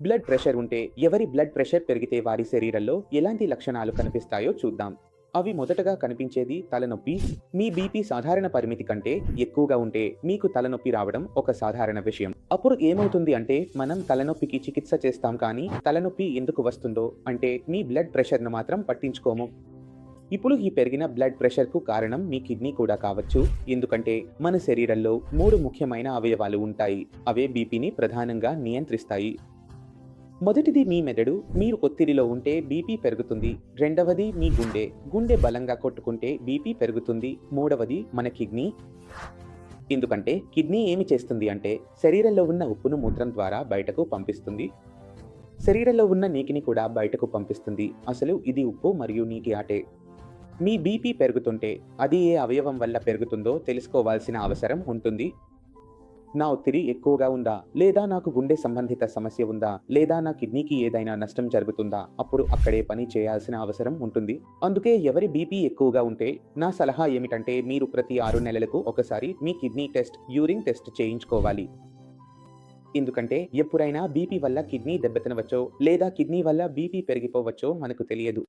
Blood pressure ఉంటే ఎవరి blood pressure పెరిగితే వారి శరీరంలో ఎలాంటి లక్షణాలు కనిపిస్తాయో చూద్దాం. అవి మొదటగా కనిపించేది తలనొప్పి. మీ బీపీ సాధారణ పరిమితి కంటే ఎక్కువగా ఉంటే మీకు తలనొప్పి రావడం ఒక సాధారణ విషయం. అప్పుడు ఏమవుతుంది అంటే మనం తలనొప్పికి చికిత్స చేస్తాం కానీ తలనొప్పి ఎందుకు వస్తుందో అంటే మీ బ్లడ్ ప్రెషర్ను మాత్రం పట్టించుకోము. ఇప్పుడు ఈ పెరిగిన బ్లడ్ ప్రెషర్కు కారణం మీ కిడ్నీ కూడా కావచ్చు. ఎందుకంటే మన శరీరంలో 3 ముఖ్యమైన అవయవాలు ఉంటాయి. అవే బీపీని ప్రధానంగా నియంత్రిస్తాయి. మొదటిది మీ మెదడు. మీరు ఒత్తిడిలో ఉంటే బీపీ పెరుగుతుంది. రెండవది మీ గుండె. గుండె బలంగా కొట్టుకుంటే బీపీ పెరుగుతుంది. మూడవది మన కిడ్నీ. ఎందుకంటే కిడ్నీ ఏమి చేస్తుంది అంటే శరీరంలో ఉన్న ఉప్పును మూత్రం ద్వారా బయటకు పంపిస్తుంది. శరీరంలో ఉన్న నీటిని కూడా బయటకు పంపిస్తుంది. అసలు ఇది ఉప్పు మరియు నీటి ఆటే. మీ బీపీ పెరుగుతుంటే అది ఏ అవయవం వల్ల పెరుగుతుందో తెలుసుకోవాల్సిన అవసరం ఉంటుంది. నా ఒత్తిడి ఎక్కువగా ఉందా, లేదా నాకు గుండె సంబంధిత సమస్య ఉందా, లేదా నా కిడ్నీకి ఏదైనా నష్టం జరుగుతుందా, అప్పుడు అక్కడే పని చేయాల్సిన అవసరం ఉంటుంది. అందుకే ఎవరి బీపీ ఎక్కువగా ఉంటే నా సలహా ఏమిటంటే మీరు ప్రతి 6 నెలలకు ఒకసారి మీ కిడ్నీ టెస్ట్, యూరిన్ టెస్ట్ చేయించుకోవాలి. ఎందుకంటే ఎప్పుడైనా బీపీ వల్ల కిడ్నీ దెబ్బతినవచ్చో లేదా కిడ్నీ వల్ల బీపీ పెరిగిపోవచ్చో మనకు తెలియదు.